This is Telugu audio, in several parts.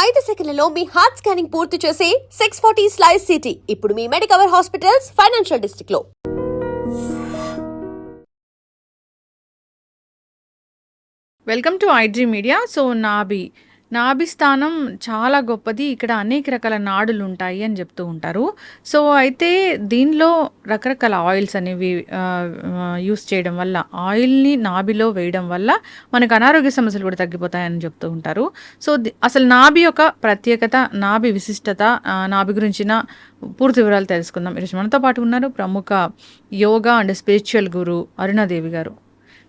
5 సెకన్లలో మీ హార్ట్ స్కానింగ్ పూర్తి చేసి 640 స్లైస్ సిటీ ఇప్పుడు మీ మెడికవర్ హాస్పిటల్స్ ఫైనాన్షియల్ డిస్ట్రిక్ట్ లో. Welcome to iDream media. So నాభి స్థానం చాలా గొప్పది. ఇక్కడ అనేక రకాల నాడులు ఉంటాయి అని చెప్తూ ఉంటారు. సో అయితే దీనిలో రకరకాల ఆయిల్స్ అనేవి యూస్ చేయడం వల్ల, ఆయిల్ని నాభిలో వేయడం వల్ల మనకు అనారోగ్య సమస్యలు కూడా తగ్గిపోతాయని చెప్తూ ఉంటారు. సో అసలు నాభి యొక్క ప్రత్యేకత, నాభి విశిష్టత, నాభి గురించిన పూర్తి వివరాలు తెలుసుకుందాం. ఈరోజు మనతో పాటు ఉన్నారు ప్రముఖ యోగా అండ్ స్పిరిచువల్ గురు అరుణాదేవి గారు.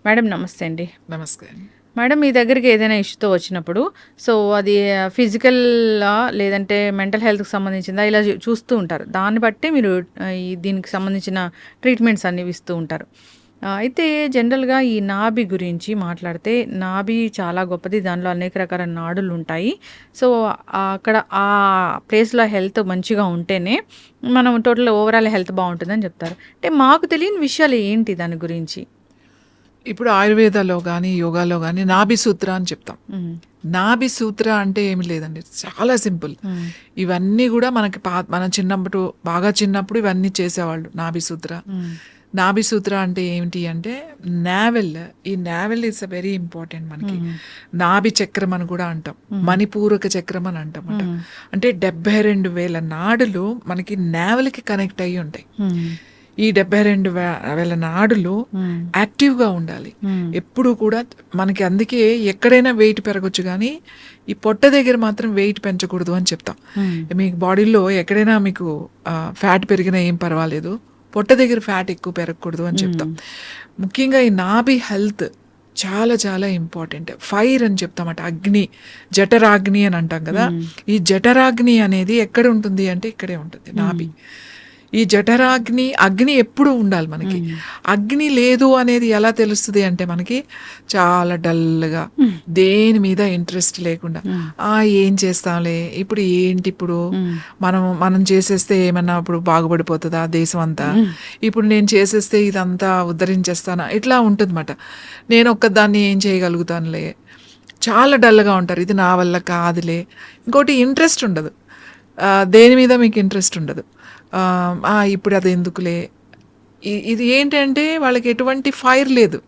మేడం నమస్తే అండి. నమస్తే. మేడం, మీ దగ్గరికి ఏదైనా ఇష్యూతో వచ్చినప్పుడు సో అది ఫిజికల్ లేదంటే మెంటల్ హెల్త్కి సంబంధించిందా ఇలా చూస్తూ ఉంటారు. దాన్ని బట్టి మీరు దీనికి సంబంధించిన ట్రీట్మెంట్స్ అన్ని ఇస్తూ ఉంటారు. అయితే జనరల్గా ఈ నాభి గురించి మాట్లాడితే, నాభి చాలా గొప్పది. దానిలో అనేక రకాల నాడులు ఉంటాయి. సో అక్కడ ఆ ప్లేస్లో హెల్త్ మంచిగా ఉంటేనే మనం టోటల్ ఓవరాల్ హెల్త్ బాగుంటుందని చెప్తారు. అంటే మాకు తెలియని విషయాలు ఏంటి దాని గురించి? ఇప్పుడు ఆయుర్వేదాలో కానీ యోగాలో కానీ నాభి సూత్ర అని చెప్తాం. నాభి సూత్ర అంటే ఏమి లేదండి, చాలా సింపుల్. ఇవన్నీ కూడా మనకి మన బాగా చిన్నప్పుడు ఇవన్నీ చేసేవాళ్ళు. నాభి సూత్ర అంటే ఏమిటి అంటే నావెల్. ఈ navel is a very important మనకి. నాభి చక్రం అని కూడా అంటాం, మణిపూరక చక్రం అని అంటాం. అంటే 72,000 నాడులు మనకి నావెల్కి కనెక్ట్ అయ్యి ఉంటాయి. ఈ 72,000 నాడులు యాక్టివ్గా ఉండాలి ఎప్పుడు కూడా మనకి. అందుకే ఎక్కడైనా వెయిట్ పెరగచ్చు కానీ ఈ పొట్ట దగ్గర మాత్రం వెయిట్ పెంచకూడదు అని చెప్తాం. మీకు బాడీలో ఎక్కడైనా మీకు ఫ్యాట్ పెరిగినా ఏం పర్వాలేదు, పొట్ట దగ్గర ఫ్యాట్ ఎక్కువ పెరగకూడదు అని చెప్తాం. ముఖ్యంగా ఈ నాభి హెల్త్ చాలా చాలా ఇంపార్టెంట్. ఫైర్ అని చెప్తామట, అగ్ని, జఠరాగ్ని అని అంటాం కదా. ఈ జఠరాగ్ని అనేది ఎక్కడ ఉంటుంది అంటే ఇక్కడే ఉంటుంది, నాభి. ఈ జఠరాగ్ని, అగ్ని ఎప్పుడు ఉండాలి మనకి. అగ్ని లేదు అనేది ఎలా తెలుస్తుంది అంటే మనకి చాలా డల్గా, దేని మీద ఇంట్రెస్ట్ లేకుండా, ఏం చేస్తాంలే, ఇప్పుడు ఏంటి, ఇప్పుడు మనం చేసేస్తే ఏమన్నా ఇప్పుడు బాగుపడిపోతుందా దేశం అంతా, ఇప్పుడు నేను చేసేస్తే ఇదంతా ఉద్ధరించేస్తానా, ఇట్లా ఉంటుందన్నమాట. నేను ఒక్కదాన్ని ఏం చేయగలుగుతానులే, చాలా డల్గా ఉంటారు. ఇది నా వల్ల కాదులే. ఇంకోటి ఇంట్రెస్ట్ ఉండదు, దేని మీద మీకు ఇంట్రెస్ట్ ఉండదు. ఇప్పుడు అది ఎందుకులే. ఇది ఏంటంటే వాళ్ళకి ఎటువంటి ఫైర్ లేదు.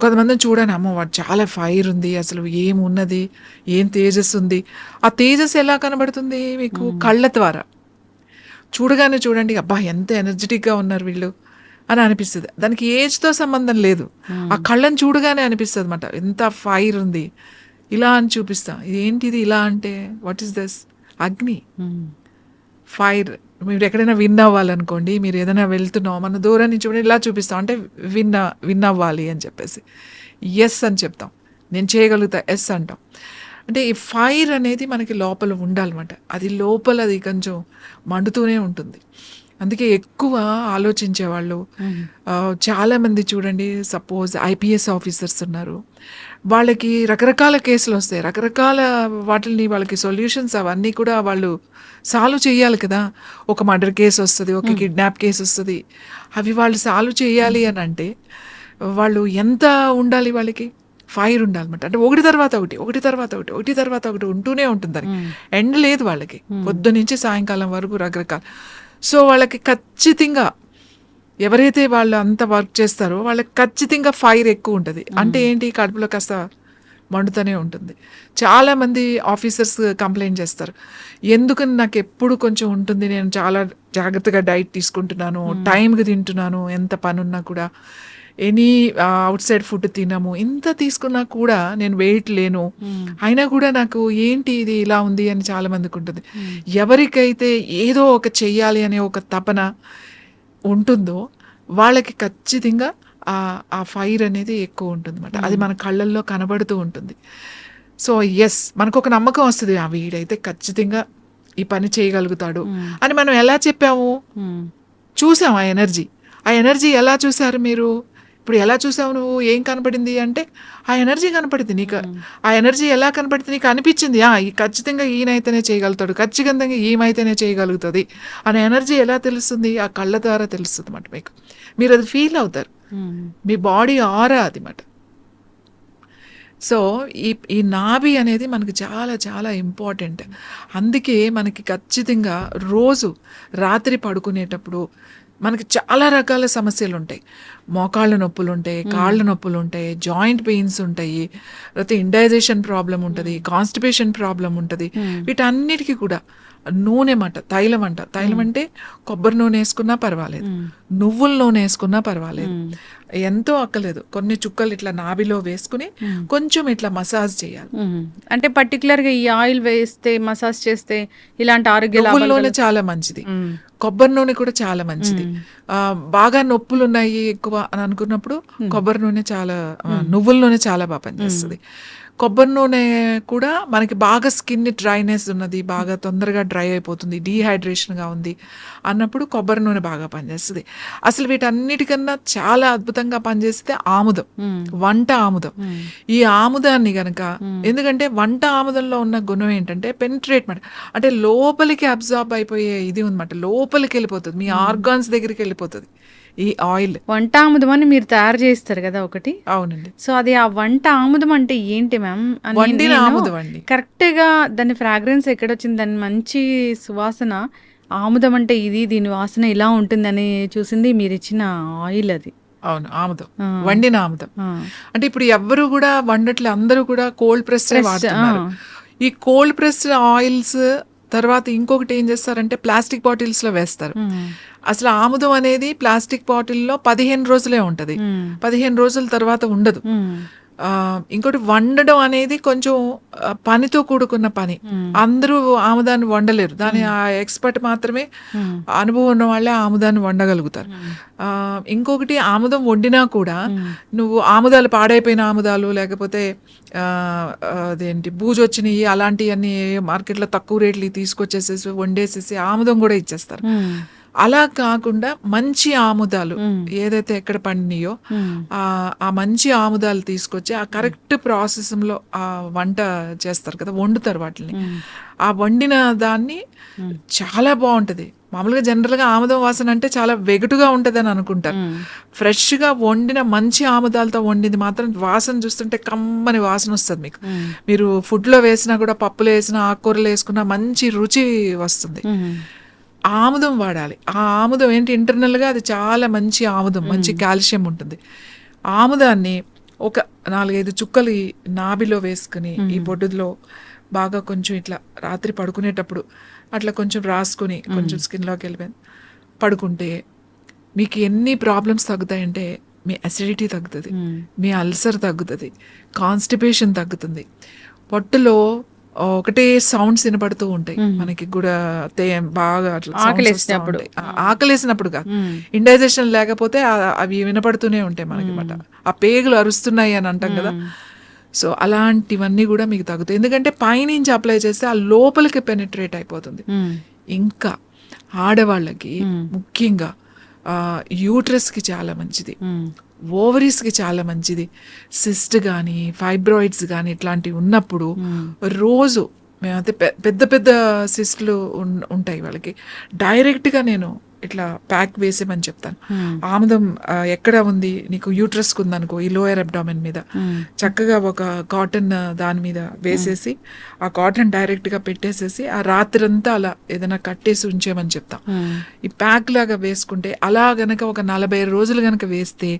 కొంతమందిని చూడండి, అమ్మో వాడు చాలా ఫైర్ ఉంది, అసలు ఏమున్నది, ఏం తేజస్సు ఉంది. ఆ తేజస్సు ఎలా కనబడుతుంది మీకు? కళ్ళ ద్వారా చూడగానే చూడండి, అబ్బా ఎంత ఎనర్జెటిక్గా ఉన్నారు వీళ్ళు అని అనిపిస్తుంది. దానికి ఏజ్తో సంబంధం లేదు, ఆ కళ్ళని చూడగానే అనిపిస్తుంది అన్నమాట, ఎంత ఫైర్ ఉంది. ఇలా అని చూపిస్తాం. ఏంటిది ఇలా అంటే, వాట్ ఈస్ దిస్? అగ్ని, ఫైర్. మీరు ఎక్కడైనా విన్ అవ్వాలనుకోండి, మీరు ఏదైనా వెళ్తున్నాం, మన దూరం నుంచి ఇలా చూపిస్తాం, అంటే విన్ అవ్వాలి అని చెప్పేసి ఎస్ అని చెప్తాం. నేను చేయగలుగుతా, ఎస్ అంటాం. అంటే ఈ ఫైర్ అనేది మనకి లోపల ఉండాలన్నమాట. అది లోపల అది కొంచెం మండుతూనే ఉంటుంది. అందుకే ఎక్కువ ఆలోచించేవాళ్ళు చాలామంది చూడండి, సపోజ్ ఐపీఎస్ ఆఫీసర్స్ ఉన్నారు, వాళ్ళకి రకరకాల కేసులు వస్తాయి, రకరకాల వాటిని వాళ్ళకి సొల్యూషన్స్ అవన్నీ కూడా వాళ్ళు సాల్వ్ చేయాలి కదా. ఒక మర్డర్ కేసు వస్తుంది, ఒక కిడ్నాప్ కేసు వస్తుంది, అవి వాళ్ళు సాల్వ్ చేయాలి అని అంటే వాళ్ళు ఎంత ఉండాలి, వాళ్ళకి ఫైర్ ఉండాలన్నమాట. అంటే ఒకటి తర్వాత ఒకటి ఉంటూనే ఉంటుంది, దానికి ఎండ్ లేదు వాళ్ళకి, పొద్దు నుంచి సాయంకాలం వరకు రకరకాల. సో వాళ్ళకి ఖచ్చితంగా ఎవరైతే వాళ్ళు అంత వర్క్ చేస్తారో వాళ్ళకి ఖచ్చితంగా ఫైర్ ఎక్కువ ఉంటుంది. అంటే ఏంటి, కడుపులో కాస్త మండుతూనే ఉంటుంది. చాలామంది ఆఫీసర్స్ కంప్లైంట్ చేస్తారు, ఎందుకని నాకు ఎప్పుడు కొంచెం ఉంటుంది, నేను చాలా జాగ్రత్తగా డైట్ తీసుకుంటున్నాను, టైంకి తింటున్నాను, ఎంత పని ఉన్నా కూడా ఎనీ అవుట్ సైడ్ ఫుడ్ తినము, ఇంత తీసుకున్నా కూడా నేను వెయిట్ లేను, అయినా కూడా నాకు ఏంటి ఇది ఇలా ఉంది అని చాలా మందికి ఉంటుంది. ఎవరికైతే ఏదో ఒక చెయ్యాలి అనే ఒక తపన ఉంటుందో వాళ్ళకి ఖచ్చితంగా ఆ ఫైర్ అనేది ఎక్కువ ఉంటుంది అన్నమాట. అది మన కళ్ళల్లో కనబడుతూ ఉంటుంది. సో ఎస్, మనకు ఒక నమ్మకం వస్తుంది, వీడైతే ఖచ్చితంగా ఈ పని చేయగలుగుతాడు అని. మనం ఎలా చెప్పాము, చూసాం ఆ ఎనర్జీ ఎలా చూసారు మీరు? ఇప్పుడు ఎలా చూసావు నువ్వు? ఏం కనపడింది అంటే ఆ ఎనర్జీ కనపడింది నీకు. ఆ ఎనర్జీ ఎలా కనపడింది నీకు? అనిపించింది ఖచ్చితంగా ఈయనైతేనే చేయగలుగుతాడు, ఖచ్చితంగా ఈమైతేనే చేయగలుగుతుంది అనే ఎనర్జీ ఎలా తెలుస్తుంది? ఆ కళ్ళ ద్వారా తెలుస్తుంది అన్నమాట మీకు. మీరు అది ఫీల్ అవుతారు, మీ బాడీ ఆరా అది మాట. సో ఈ నాభి అనేది మనకి చాలా చాలా ఇంపార్టెంట్. అందుకే మనకి ఖచ్చితంగా రోజు రాత్రి పడుకునేటప్పుడు మనకి చాలా రకాల సమస్యలు ఉంటాయి. మోకాళ్ళ నొప్పులు ఉంటాయి, కాళ్ళ నొప్పులు ఉంటాయి, జాయింట్ పెయిన్స్ ఉంటాయి, లేకపోతే ఇండైజేషన్ ప్రాబ్లం ఉంటుంది, కాన్స్టిపేషన్ ప్రాబ్లం ఉంటుంది. వీటన్నిటికీ కూడా నూనె తైలం తైలం అంటే కొబ్బరి నూనె వేసుకున్నా పర్వాలేదు, నువ్వుల నూనె వేసుకున్నా పర్వాలేదు, ఎంతో అక్కలేదు. కొన్ని చుక్కలు ఇట్లా నాభిలో వేసుకుని కొంచెం ఇట్లా మసాజ్ చేయాలి. అంటే పర్టికులర్ గా ఈ ఆయిల్ వేస్తే మసాజ్ చేస్తే ఇలాంటి ఆరోగ్య నువ్వుల నూనె చాలా మంచిది, కొబ్బరి నూనె కూడా చాలా మంచిది. బాగా నొప్పులు ఉన్నాయి ఎక్కువ అని అనుకున్నప్పుడు కొబ్బరి నూనె చాలా, నువ్వుల నూనె చాలా బాగా పనిచేస్తుంది. కొబ్బరి నూనె కూడా మనకి బాగా స్కిన్ డ్రైనెస్ ఉన్నది, బాగా తొందరగా డ్రై అయిపోతుంది, డీహైడ్రేషన్గా ఉంది అన్నప్పుడు కొబ్బరి నూనె బాగా పనిచేస్తుంది. అసలు వీటన్నిటికన్నా చాలా అద్భుతంగా పనిచేస్తే ఆముదం, వంట ఆముదం. ఈ ఆముదాన్ని గనక, ఎందుకంటే వంట ఆముదంలో ఉన్న గుణం ఏంటంటే పెనిట్రేట్ అంటే లోపలికి అబ్జార్బ్ అయిపోయే ఇది ఉందన్నమాట, లోపలికి వెళ్ళిపోతుంది, మీ ఆర్గాన్స్ దగ్గరికి వెళ్ళిపోతుంది ఈ ఆయిల్. వంట ఆముదం అని మీరు తయారు చేస్తారు కదా ఒకటి? అవునండి. సో అది ఆ వంట ఆముదం అంటే ఏంటి మ్యామ్? వండిన ఆముదం అండి. కరెక్ట్ గా దాని ఫ్రాగ్రెన్స్ ఎక్కడొచ్చింది, దాని మంచి సువాసన, ఆముదం అంటే ఇది, దీని వాసన ఇలా ఉంటుందని చూసింది మీరు ఇచ్చిన ఆయిల్ అది. అవును, ఆముదం, వండిన ఆముదం. అంటే ఇప్పుడు ఎవ్వరు కూడా వండట్లే, అందరూ కూడా కోల్డ్ ప్రెస్డ్ వాడుతున్నారు. ఈ కోల్డ్ ప్రెస్డ్ ఆయిల్స్ తర్వాత ఇంకొకటి ఏం చేస్తారంటే ప్లాస్టిక్ బాటిల్స్ లో వేస్తారు. అసలు ఆముదం అనేది ప్లాస్టిక్ బాటిల్లో 15 రోజులే ఉంటది, 15 రోజుల తర్వాత ఉండదు. ఇంకోటి వండడం అనేది కొంచెం పనితో కూడుకున్న పని, అందరూ ఆముదాన్ని వండలేరు, దాని ఆ ఎక్స్పర్ట్ మాత్రమే, అనుభవం ఉన్న వాళ్ళే ఆముదాన్ని వండగలుగుతారు. ఇంకొకటి ఆముదం వండినా కూడా నువ్వు ఆముదాలు పాడైపోయిన ఆముదాలు, లేకపోతే అదేంటి బూజొచ్చినవి అలాంటివన్నీ మార్కెట్లో తక్కువ రేట్లు తీసుకొచ్చేసేసి వండేసేసి ఆముదం కూడా ఇచ్చేస్తారు. అలా కాకుండా మంచి ఆముదాలు ఏదైతే ఎక్కడ పండినాయో ఆ మంచి ఆముదాలు తీసుకొచ్చి ఆ కరెక్ట్ ప్రాసెస్లో ఆ వంట చేస్తారు కదా, వండుతారు వాటిని. ఆ వండిన దాన్ని చాలా బాగుంటది. మామూలుగా జనరల్గా ఆముదం వాసన అంటే చాలా వెగటుగా ఉంటది అని అనుకుంటారు. ఫ్రెష్గా వండిన మంచి ఆముదాలతో వండింది మాత్రం వాసన చూస్తుంటే కమ్మని వాసన వస్తుంది మీకు. మీరు ఫుడ్లో వేసినా కూడా, పప్పులో వేసినా, ఆకుకూరలు వేసుకున్నా మంచి రుచి వస్తుంది. ఆముదం వాడాలి. ఆ ఆముదం ఏంటి, ఇంటర్నల్గా అది చాలా మంచి ఆముదం, మంచి కాల్షియం ఉంటుంది. ఆముదాన్ని ఒక 4-5 చుక్కలు నాభిలో వేసుకుని ఈ బొడ్డులో బాగా కొంచెం ఇట్లా రాత్రి పడుకునేటప్పుడు అట్లా కొంచెం రాసుకుని కొంచెం స్కిన్లోకి వెళ్ళిపోయింది పడుకుంటే మీకు ఎన్ని ప్రాబ్లమ్స్ తగ్గుతాయంటే, మీ అసిడిటీ తగ్గుతుంది, మీ అల్సర్ తగ్గుతుంది, కాన్స్టిపేషన్ తగ్గుతుంది. పొట్టులో ఒకటే సౌండ్స్ వినపడుతూ ఉంటాయి మనకి కూడా, బాగా అట్లా ఆకలేసినప్పుడు కాదు, ఇండైజేషన్ లేకపోతే అవి వినపడుతూనే ఉంటాయి మనకి మాట, ఆ పేగులు అరుస్తున్నాయి అని అంటాం కదా. సో అలాంటివన్నీ కూడా మీకు తగ్గుతాయి, ఎందుకంటే పైనుంచి అప్లై చేస్తే ఆ లోపలికి పెనిట్రేట్ అయిపోతుంది. ఇంకా ఆడవాళ్ళకి ముఖ్యంగా యూట్రస్కి చాలా మంచిది, ఓవరీస్కి చాలా మంచిది. సిస్ట్ కానీ ఫైబ్రాయిడ్స్ కానీ ఇట్లాంటివి ఉన్నప్పుడు రోజు మేమైతే పెద్ద పెద్ద సిస్ట్లు ఉంటాయి వాళ్ళకి, డైరెక్ట్గా నేను ఇట్లా ప్యాక్ వేసేమని చెప్తాను. ఆముదం ఎక్కడ ఉంది నీకు, యూట్రస్కి ఉందనుకో, ఈ లోయర్ అబ్డామెన్ మీద చక్కగా ఒక కాటన్ దాని మీద వేసేసి ఆ కాటన్ డైరెక్ట్గా పెట్టేసేసి ఆ రాత్రంతా అలా ఏదైనా కట్టేసి ఉంచేమని చెప్తాం. ఈ ప్యాక్ లాగా వేసుకుంటే అలా గనక ఒక 40 రోజులు గనక వేస్తే,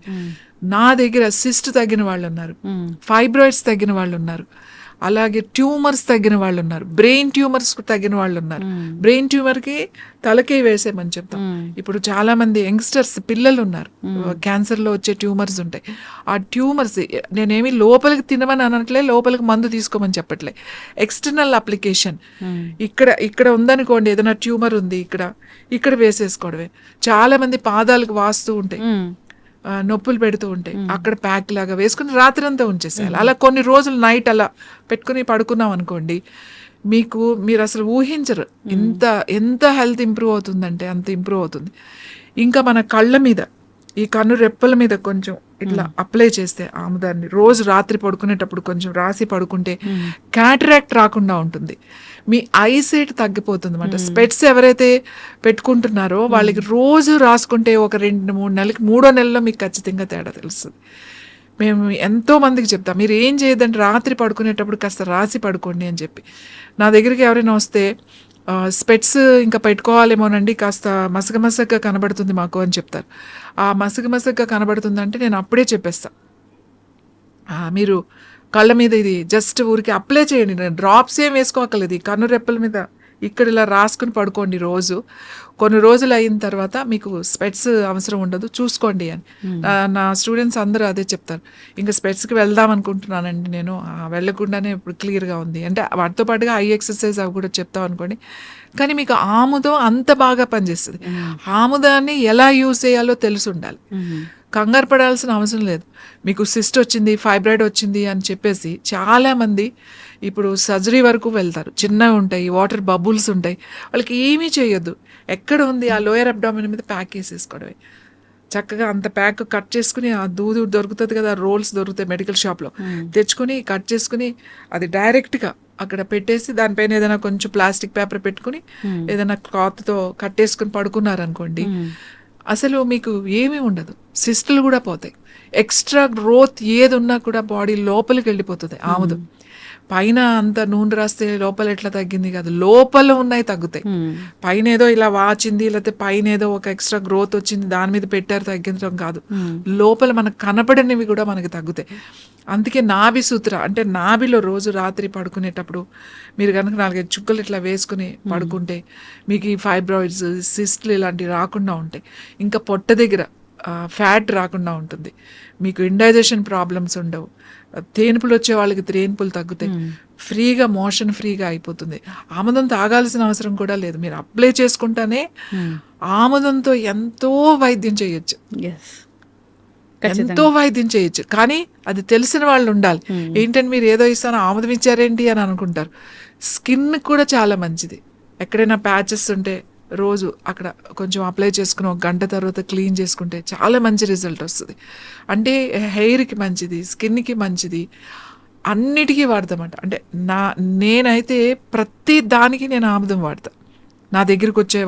నా దగ్గర సిస్ట్ తగ్గిన వాళ్ళు ఉన్నారు, ఫైబ్రాయిడ్స్ తగ్గిన వాళ్ళు ఉన్నారు, అలాగే ట్యూమర్స్ తగ్గిన వాళ్ళు ఉన్నారు, బ్రెయిన్ ట్యూమర్స్ తగ్గిన వాళ్ళు ఉన్నారు. బ్రెయిన్ ట్యూమర్కి తలకే వేసేమని చెప్తాం. ఇప్పుడు చాలా మంది యంగ్స్టర్స్ పిల్లలు ఉన్నారు, క్యాన్సర్లో వచ్చే ట్యూమర్స్ ఉంటాయి. ఆ ట్యూమర్స్ నేనేమి లోపలికి తినమని అనట్లే, లోపలికి మందు తీసుకోమని చెప్పట్లే, ఎక్స్టర్నల్ అప్లికేషన్. ఇక్కడ ఉందనుకోండి, ఏదైనా ట్యూమర్ ఉంది ఇక్కడ వేసేసుకోవడమే. చాలా మంది పాదాలకు వాస్తూ ఉంటాయి, నొప్పులు పెడుతూ ఉంటాయి, అక్కడ ప్యాక్ లాగా వేసుకుని రాత్రి అంతా ఉంచేసేయాలి. అలా కొన్ని రోజులు నైట్ అలా పెట్టుకుని పడుకున్నాం అనుకోండి, మీరు అసలు ఊహించరు ఎంత హెల్త్ ఇంప్రూవ్ అవుతుందంటే అంత ఇంప్రూవ్ అవుతుంది. ఇంకా మన కళ్ళ మీద, ఈ కన్ను రెప్పల మీద కొంచెం ఇట్లా అప్లై చేస్తే ఆముదాన్ని రోజు రాత్రి పడుకునేటప్పుడు కొంచెం రాసి పడుకుంటే క్యాటరాక్ట్ రాకుండా ఉంటుంది, మీ ఐసైట్ తగ్గిపోతుంది అన్నమాట. స్పెట్స్ ఎవరైతే పెట్టుకుంటున్నారో వాళ్ళకి రోజు రాసుకుంటే ఒక 2-3 నెలలకి, 3వ నెలలో మీకు ఖచ్చితంగా తేడా తెలుస్తుంది. మేము ఎంతో మందికి చెప్తాం, మీరు ఏం చేయొద్దంటే రాత్రి పడుకునేటప్పుడు కాస్త రాసి పడుకోండి అని చెప్పి. నా దగ్గరికి ఎవరైనా వస్తే స్పెట్స్ ఇంకా పెట్టుకోవాలేమోనండి, కాస్త మసగమసగ్గా కనబడుతుంది మాకు అని చెప్తారు. ఆ మసగమసగ్గా కనబడుతుందంటే నేను అప్పుడే చెప్పేస్తాను, మీరు కళ్ళ మీద ఇది జస్ట్ ఊరికి అప్లై చేయండి, డ్రాప్స్ ఏం వేసుకోకలేదు, ఈ కన్ను రెప్పల మీద ఇక్కడ ఇలా రాసుకుని పడుకోండి రోజు. కొన్ని రోజులు అయిన తర్వాత మీకు స్పెట్స్ అవసరం ఉండదు, చూసుకోండి అని. నా స్టూడెంట్స్ అందరూ అదే చెప్తారు. ఇంకా స్పెట్స్కి వెళ్దాం అనుకుంటున్నానండి నేను, వెళ్ళకుండానే ఇప్పుడు క్లియర్గా ఉంది అంటే. వాటితో పాటుగా ఐ ఎక్సర్సైజ్ అవి కూడా చెప్తాం అనుకోండి. కానీ మీకు ఆముదం అంత బాగా పనిచేస్తుంది. ఆముదాన్ని ఎలా యూజ్ చేయాలో తెలిసి ఉండాలి. కంగారు పడాల్సిన అవసరం లేదు. మీకు సిస్ట్ వచ్చింది, ఫైబ్రాయిడ్ వచ్చింది అని చెప్పేసి చాలామంది ఇప్పుడు సర్జరీ వరకు వెళ్తారు. చిన్నవి ఉంటాయి, వాటర్ బబుల్స్ ఉంటాయి, వాళ్ళకి ఏమీ చేయొద్దు. ఎక్కడ ఉంది ఆ లోయర్ అబ్డామిన్ మీద ప్యాక్ వేసేసుకోవడమే. చక్కగా అంత ప్యాక్ కట్ చేసుకుని, ఆ దూది దొరుకుతుంది కదా, రోల్స్ దొరుకుతాయి మెడికల్ షాప్లో, తెచ్చుకుని కట్ చేసుకుని అది డైరెక్ట్గా అక్కడ పెట్టేసి దానిపైన ఏదైనా కొంచెం ప్లాస్టిక్ పేపర్ పెట్టుకుని ఏదైనా క్లాత్తో కట్టేసుకుని పడుకున్నారనుకోండి, అసలు మీకు ఏమీ ఉండదు. సిస్టులు కూడా పోతాయి. ఎక్స్ట్రా గ్రోత్ ఏది ఉన్నా కూడా బాడీ లోపలికి వెళ్ళిపోతుంది. ఆముదం పైన అంత నూనె రాస్తే లోపల ఎట్లా తగ్గింది కాదు, లోపల ఉన్నాయి తగ్గుతాయి. పైన ఏదో ఇలా వాచింది, లేకపోతే పైన ఏదో ఒక ఎక్స్ట్రా గ్రోత్ వచ్చింది దాని మీద పెట్టారు తగ్గించడం కాదు, లోపల మనకు కనపడనివి కూడా మనకి తగ్గుతాయి. అందుకే నాభి సూత్ర అంటే నాభిలో రోజు రాత్రి పడుకునేటప్పుడు మీరు కనుక 4-5 చుక్కలు ఇట్లా వేసుకుని పడుకుంటే మీకు ఈ ఫైబ్రాయిడ్స్, సిస్ట్లు ఇలాంటివి రాకుండా ఉంటాయి. ఇంకా పొట్ట దగ్గర ఫ్యాట్ రాకుండా ఉంటుంది. మీకు ఇండైజెషన్ ప్రాబ్లమ్స్ ఉండవు. తేనుపులు వచ్చే వాళ్ళకి తేనుపులు తగ్గుతాయి. ఫ్రీగా మోషన్ ఫ్రీగా అయిపోతుంది. ఆముదం తాగాల్సిన అవసరం కూడా లేదు. మీరు అప్లై చేసుకుంటానే ఆముదంతో ఎంతో వైద్యం చేయొచ్చు, ఎంతో వైద్యం చేయొచ్చు. కానీ అది తెలిసిన వాళ్ళు ఉండాలి. ఏంటంటే మీరు ఏదో ఇస్తాను ఆముదం ఇచ్చారేంటి అని అనుకుంటారు. స్కిన్ కూడా చాలా మంచిది. ఎక్కడైనా ప్యాచెస్ ఉంటే రోజు అక్కడ కొంచెం అప్లై చేసుకుని 1 గంట తర్వాత క్లీన్ చేసుకుంటే చాలా మంచి రిజల్ట్ వస్తుంది. అంటే హెయిర్కి మంచిది, స్కిన్కి మంచిది, అన్నిటికీ వాడతామంట. అంటే నేనైతే ప్రతి దానికి నేను ఆముదం వాడతా. నా దగ్గరికి వచ్చే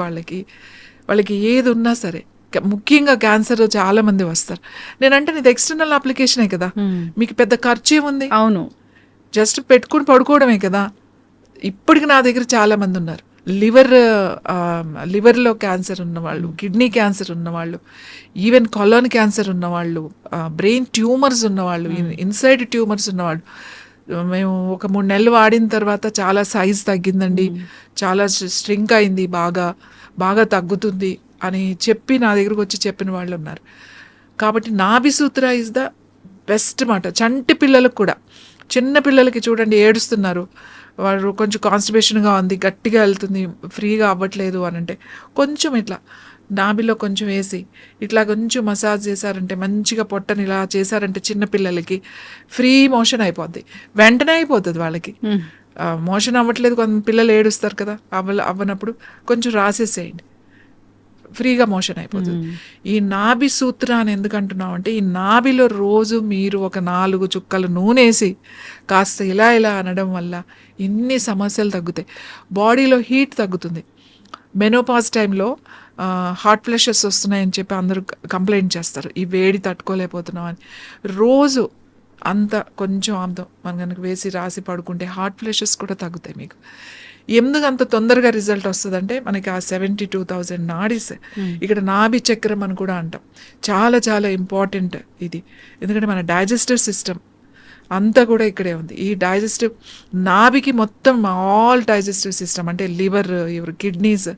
వాళ్ళకి ఏది ఉన్నా సరే, ముఖ్యంగా క్యాన్సర్ చాలా మంది వస్తారు. నేనంటే ఇది ఎక్స్టర్నల్ అప్లికేషనే కదా, మీకు పెద్ద ఖర్చు ఏముంది? అవును, జస్ట్ పెట్టుకుని పడుకోవడమే కదా. ఇప్పటికి నా దగ్గర చాలా మంది ఉన్నారు. లివర్లో క్యాన్సర్ ఉన్నవాళ్ళు, కిడ్నీ క్యాన్సర్ ఉన్నవాళ్ళు, ఈవెన్ కొలాన్ క్యాన్సర్ ఉన్నవాళ్ళు, బ్రెయిన్ ట్యూమర్స్ ఉన్నవాళ్ళు, ఇన్సైడ్ ట్యూమర్స్ ఉన్నవాళ్ళు. మేము ఒక 3 నెలలు వాడిన తర్వాత చాలా సైజ్ తగ్గిందండి, చాలా స్ట్రింక్ అయింది, బాగా తగ్గుతుంది అని చెప్పి నా దగ్గరకు వచ్చి చెప్పిన వాళ్ళు ఉన్నారు. కాబట్టి నాభి సూత్ర ఇస్ ద బెస్ట్ మాట. చంటి పిల్లలకు కూడా, చిన్న పిల్లలకి చూడండి ఏడుస్తున్నారు, వాడు కొంచెం కాన్స్టిపేషన్గా ఉంది, గట్టిగా వెళ్తుంది, ఫ్రీగా అవ్వట్లేదు అని అంటే కొంచెం ఇట్లా నాభిలో కొంచెం వేసి ఇట్లా కొంచెం మసాజ్ చేశారంటే, మంచిగా పొట్టని ఇలా చేశారంటే చిన్నపిల్లలకి ఫ్రీ మోషన్ అయిపోద్ది. వెంటనే అయిపోతుంది వాళ్ళకి. మోషన్ అవ్వట్లేదు, కొంత పిల్లలు ఏడుస్తారు కదా, అవ్వనప్పుడు కొంచెం రాసేసేయండి, ఫ్రీగా మోషన్ అయిపోతుంది. ఈ నాభి సూత్ర అని ఎందుకు అంటున్నాం అంటే, ఈ నాభిలో రోజు మీరు ఒక 4 చుక్కలు నూనెసి కాస్త ఇలా అనడం వల్ల ఇన్ని సమస్యలు తగ్గుతాయి. బాడీలో హీట్ తగ్గుతుంది. మెనోపాజ్ టైంలో హాట్ ఫ్లషెస్ వస్తున్నాయని చెప్పి అందరూ కంప్లైంట్ చేస్తారు, ఈ వేడి తట్టుకోలేకపోతున్నాం అని. రోజు అంత కొంచెం ఆముదం మనం కనుక వేసి రాసి పడుకుంటే హాట్ ఫ్లషెస్ కూడా తగ్గుతాయి మీకు. ఎందుకు అంత తొందరగా రిజల్ట్ వస్తుందంటే, మనకి ఆ 72,000 నాడీస్, ఇక్కడ నాభి చక్రం అని కూడా అంటాం, చాలా చాలా ఇంపార్టెంట్ ఇది. ఎందుకంటే మన డైజెస్టివ్ సిస్టమ్ అంతా కూడా ఇక్కడే ఉంది. ఈ డైజెస్టివ్ నాభికి మొత్తం ఆల్ డైజెస్టివ్ సిస్టమ్ అంటే liver, kidneys,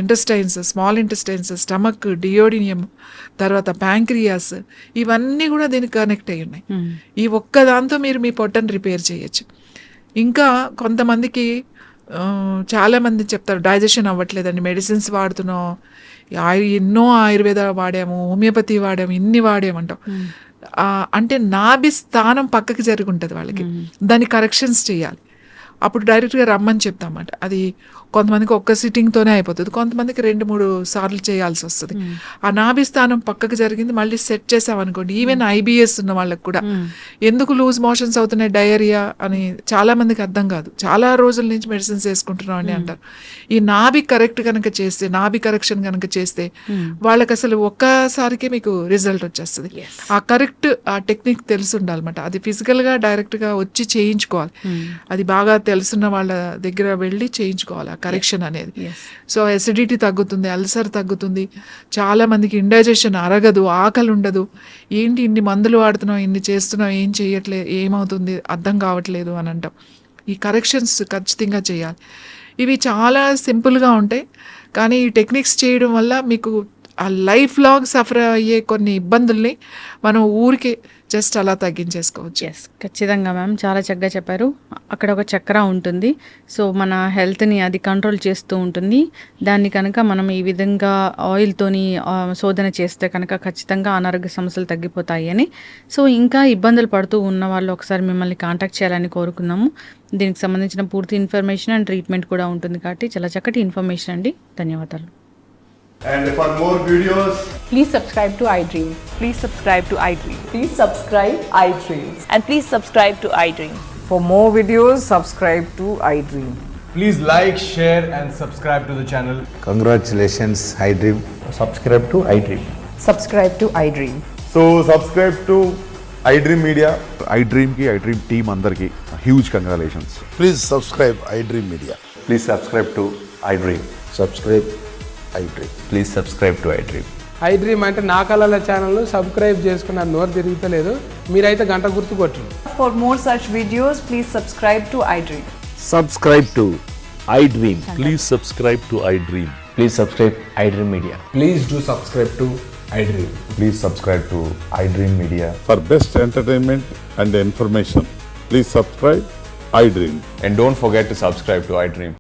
intestines, small intestines, stomach, duodenum, తర్వాత ప్యాంక్రియాస్, ఇవన్నీ కూడా దీనికి కనెక్ట్ అయ్యి ఉన్నాయి. ఈ ఒక్క దాంతో మీరు మీ పొట్టను రిపేర్ చేయొచ్చు. ఇంకా కొంతమందికి చాలామంది చెప్తారు డైజెషన్ అవ్వట్లేదండి, మెడిసిన్స్ వాడుతున్నాం, ఎన్నో ఆయుర్వేద వాడాము, హోమియోపతి వాడాము, ఇన్ని వాడామంటాం. అంటే నాభి స్థానం పక్కకి జరిగి ఉంటుంది వాళ్ళకి, దాన్ని కరెక్షన్స్ చేయాలి. అప్పుడు డైరెక్ట్గా రమ్మని చెప్తామన్నమాట. అది కొంతమందికి ఒక్క సిట్టింగ్తోనే అయిపోతుంది, కొంతమందికి 2-3 సార్లు చేయాల్సి వస్తుంది. ఆ నాభి స్థానం పక్కకు జరిగింది మళ్ళీ సెట్ చేసామనుకోండి, ఈవెన్ ఐబిఎస్ ఉన్న వాళ్ళకి కూడా ఎందుకు లూజ్ మోషన్స్ అవుతున్నాయి, డయేరియా అని చాలా మందికి అర్థం కాదు. చాలా రోజుల నుంచి మెడిసిన్స్ వేసుకుంటున్నాం అని అంటారు. ఈ నాభి కరెక్ట్ కనుక చేస్తే, నాభి కరెక్షన్ కనుక చేస్తే వాళ్ళకి అసలు ఒక్కసారికే మీకు రిజల్ట్ వచ్చేస్తుంది. ఆ కరెక్ట్ ఆ టెక్నిక్ తెలిసి ఉండాలన్నమాట. అది ఫిజికల్గా డైరెక్ట్గా వచ్చి చేయించుకోవాలి. అది బాగా తెలుసున్న వాళ్ళ దగ్గర వెళ్ళి చేయించుకోవాలి ఆ కరెక్షన్ అనేది. సో ఎసిడిటీ తగ్గుతుంది, అల్సర్ తగ్గుతుంది, చాలా మందికి ఇండైజెషన్ అరగదు, ఆకలి ఉండదు. ఏంటి ఇన్ని మందులు వాడుతున్నాం, ఇన్ని చేస్తున్నాం, ఏం చేయట్లేదు, ఏమవుతుంది అర్థం కావట్లేదు అని అంటాం. ఈ కరెక్షన్స్ ఖచ్చితంగా చేయాలి. ఇవి చాలా సింపుల్గా ఉంటాయి, కానీ ఈ టెక్నిక్స్ చేయడం వల్ల మీకు ఆ లైఫ్ లాంగ్ సఫర్ అయ్యే కొన్ని ఇబ్బందుల్ని మనం ఊరికే జస్ట్ అలా తగ్గించేసుకోవచ్చు. ఎస్, ఖచ్చితంగా మ్యామ్, చాలా చక్కగా చెప్పారు. అక్కడ ఒక చక్ర ఉంటుంది, సో మన హెల్త్ని అది కంట్రోల్ చేస్తూ ఉంటుంది. దాన్ని కనుక మనం ఈ విధంగా ఆయిల్తోని శోధన చేస్తే కనుక ఖచ్చితంగా అనారోగ్య సమస్యలు తగ్గిపోతాయి అని. సో ఇంకా ఇబ్బందులు పడుతూ ఉన్న వాళ్ళు ఒకసారి మిమ్మల్ని కాంటాక్ట్ చేయాలని కోరుకున్నాము. దీనికి సంబంధించిన పూర్తి ఇన్ఫర్మేషన్ అండ్ ట్రీట్మెంట్ కూడా ఉంటుంది కాబట్టి చాలా చక్కటి ఇన్ఫర్మేషన్ అండి. ధన్యవాదాలు. And for more videos, Please subscribe to iDream. Please subscribe to iDream. Please subscribe iDream. And please subscribe to iDream. For more videos, subscribe to iDream. please like, share and subscribe to the channel. Congratulations, iDream. Subscribe to iDream. Subscribe to iDream. So subscribe to iDream Media. iDream ki iDream team andarki huge congratulations. Please subscribe iDream Media. Please subscribe to iDream. Subscribe iDream. Please subscribe to iDream. iDream అంటే నా కళల ఛానల్ను సబ్స్క్రైబ్ చేసుకున్న నోరు తిరుగుతలేదు, మీరైతే గంట గుర్తు కొట్టండి. For more such videos, please subscribe to iDream. Subscribe to iDream. Please subscribe to iDream. Please subscribe iDream Media. Please do subscribe to iDream. Please subscribe to iDream Media. For best entertainment and information, please subscribe iDream. And don't forget to subscribe to iDream.